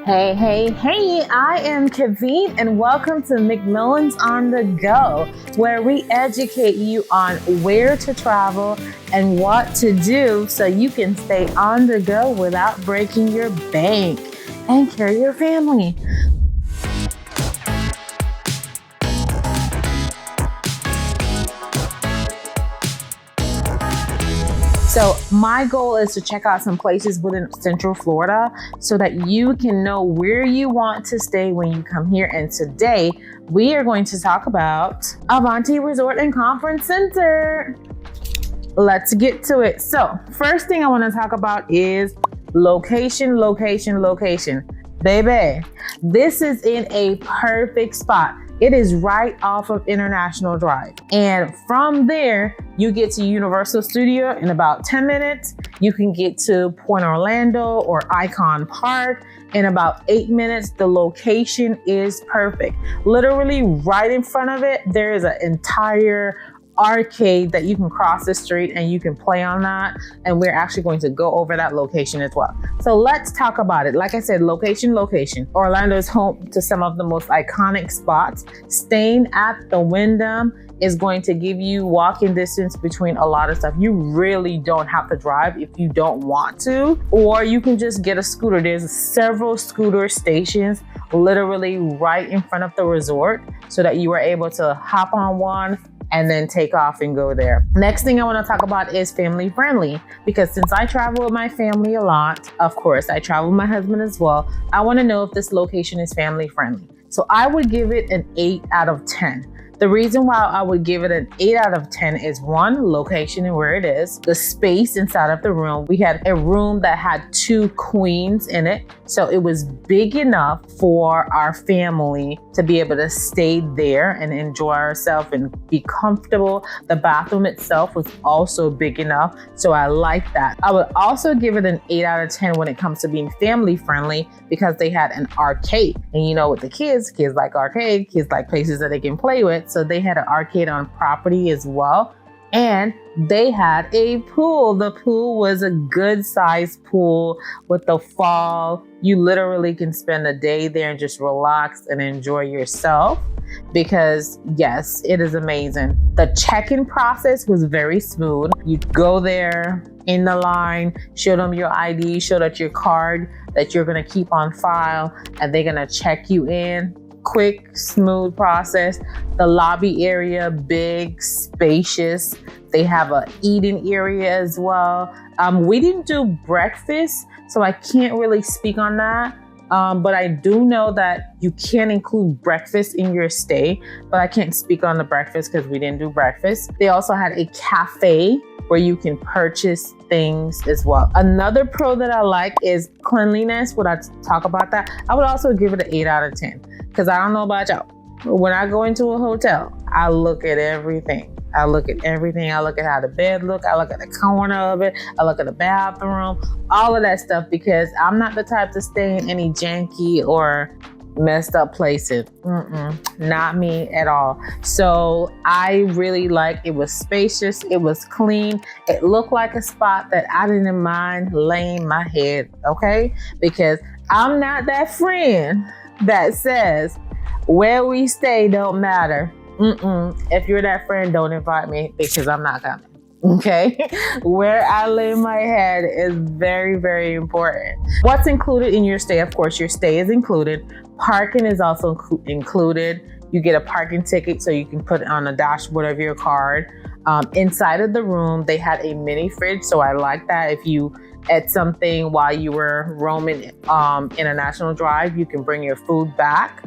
Hey, hey, hey, I am Kaveen and welcome to McMillans on the Go, where we educate you on where to travel and what to do so you can stay on the go without breaking your bank and carry your family. So my goal is to check out some places within Central Florida so that you can know where you want to stay when you come here. And today we are going to talk about Avanti Resort and Conference Center. Let's get to it. So first thing I want to talk about is location. Baby, this is in a perfect spot. It is right off of International Drive. And from there, you get to Universal Studio in about 10 minutes. You can get to Point Orlando or Icon Park in about 8 minutes. The location is perfect. Literally right in front of it, there is an entire arcade that you can cross the street and you can play on that. And we're actually going to go over that location as well. So let's talk about it. Like I said, location. Orlando is home to some of the most iconic spots. Staying at the Wyndham is going to give you walking distance between a lot of stuff. You really don't have to drive if you don't want to, or you can just get a scooter. There's several scooter stations literally right in front of the resort so that you are able to hop on one and then take off and go there. Next thing I want to talk about is family friendly, because since I travel with my family a lot, of course, I travel with my husband as well, I want to know if this location is family friendly. So I would give it an 8 out of 10. The reason why I would give it an 8 out of 10 is one, location and where it is, the space inside of the room. We had a room that had 2 queens in it. So it was big enough for our family to be able to stay there and enjoy ourselves and be comfortable. The bathroom itself was also big enough. So I like that. I would also give it an 8 out of 10 when it comes to being family friendly, because they had an arcade. And you know, with the kids like arcade, kids like places that they can play with. So they had an arcade on property as well. And they had a pool. The pool was a good sized pool with the fall. You literally can spend a day there and just relax and enjoy yourself, because yes, it is amazing. The check-in process was very smooth. You go there in the line, show them your ID, show that your card that you're gonna keep on file, and they're gonna check you in. Quick, smooth process. The lobby area, big, spacious. They have a eating area as well. We didn't do breakfast, so I can't really speak on that. But I do know that you can include breakfast in your stay, but I can't speak on the breakfast because we didn't do breakfast. They also had a cafe where you can purchase things as well. Another pro that I like is cleanliness. Would I talk about that? I would also give it an 8 out of 10. Because I don't know about y'all, when I go into a hotel, I look at everything. I look at how the bed look. I look at the corner of it. I look at the bathroom, all of that stuff, because I'm not the type to stay in any janky or messed up places. Not me at all. So I really like, it was spacious. It was clean. It looked like a spot that I didn't mind laying my head, okay? Because I'm not that friend that says where we stay don't matter. If you're that friend, don't invite me, because I'm not coming. Okay? Where I lay my head is very, very important. What's included in your stay? Of course, your stay is included. Parking is also included. You get a parking ticket so you can put it on the dashboard of your card. Inside of the room, they had a mini fridge, so I like that. If you ate something while you were roaming International Drive, you can bring your food back.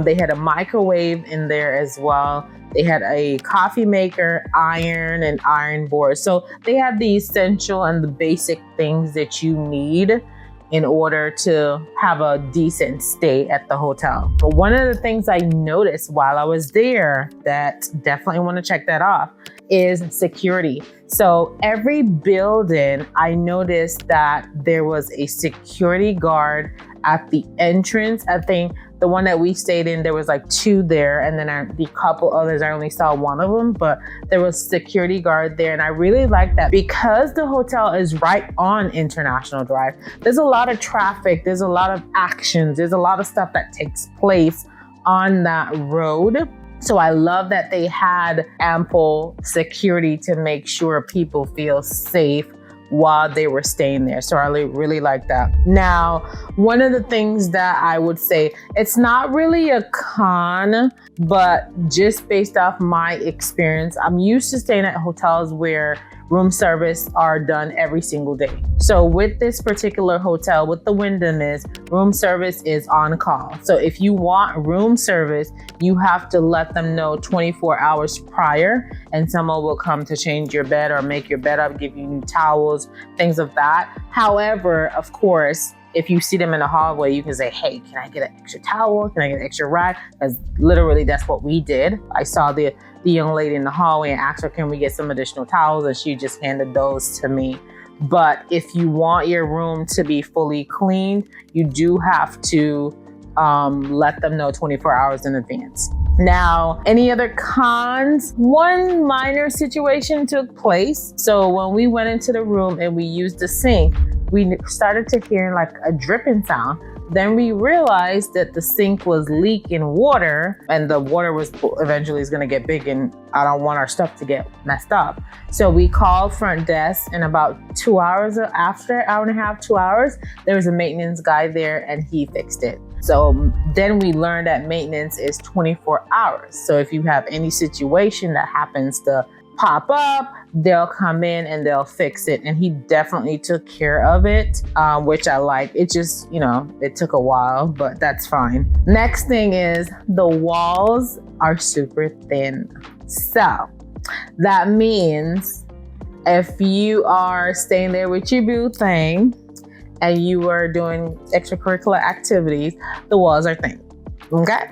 They had a microwave in there as well. They had a coffee maker, iron, and iron board. So they have the essential and the basic things that you need in order to have a decent stay at the hotel. But one of the things I noticed while I was there that definitely want to check that off is security. So every building, I noticed that there was a security guard at the entrance. I think The one that we stayed in, there was like 2 there, and then the couple others, I only saw one of them, but there was security guard there, and I really like that because the hotel is right on International Drive. There's a lot of traffic, there's a lot of actions, there's a lot of stuff that takes place on that road. So I love that they had ample security to make sure people feel safe while they were staying there. So I really like that. Now, one of the things that I would say, it's not really a con, but just based off my experience, I'm used to staying at hotels where room service are done every single day. So with this particular hotel, with the Wyndham, is room service is on call. So if you want room service, you have to let them know 24 hours prior, and someone will come to change your bed or make your bed up, give you new towels, things of that. However, of course, if you see them in the hallway, you can say, hey, can I get an extra towel? Can I get an extra rag? Because literally that's what we did. I saw the young lady in the hallway and asked her, can we get some additional towels? And she just handed those to me. But if you want your room to be fully cleaned, you do have to let them know 24 hours in advance. Now, any other cons? One minor situation took place. So when we went into the room and we used the sink, we started to hear like a dripping sound. Then we realized that the sink was leaking water, and the water was eventually is going to get big, and I don't want our stuff to get messed up. So we called front desk, and about 2 hours after, hour and a half, 2 hours, there was a maintenance guy there and he fixed it. So then we learned that maintenance is 24 hours. So if you have any situation that happens to pop up, they'll come in and they'll fix it. And he definitely took care of it, which I like. It just, it took a while, but that's fine. Next thing is the walls are super thin. So that means if you are staying there with your boo thing and you are doing extracurricular activities, the walls are thin, okay?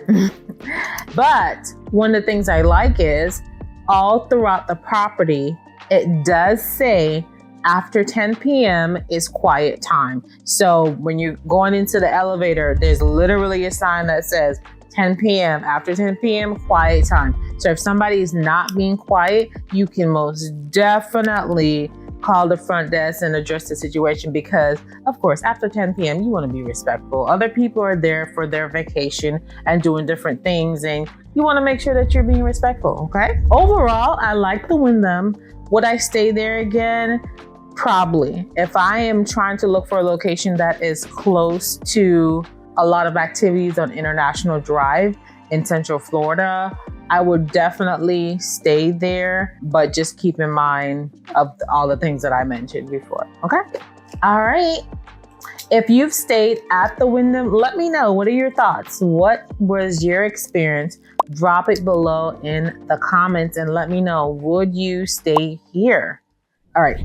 But one of the things I like is all throughout the property, it does say after 10 p.m. is quiet time. So when you're going into the elevator, there's literally a sign that says 10 p.m. After 10 p.m. quiet time. So if somebody is not being quiet, you can most definitely call the front desk and address the situation, because of course after 10 p.m. you want to be respectful. Other people are there for their vacation and doing different things, and you want to make sure that you're being respectful, okay? Overall, I like the Wyndham. Would I stay there again? Probably. If I am trying to look for a location that is close to a lot of activities on International Drive in Central Florida, I would definitely stay there, but just keep in mind of all the things that I mentioned before, okay? All right. If you've stayed at the Wyndham, let me know. What are your thoughts? What was your experience? Drop it below in the comments and let me know, would you stay here? All right.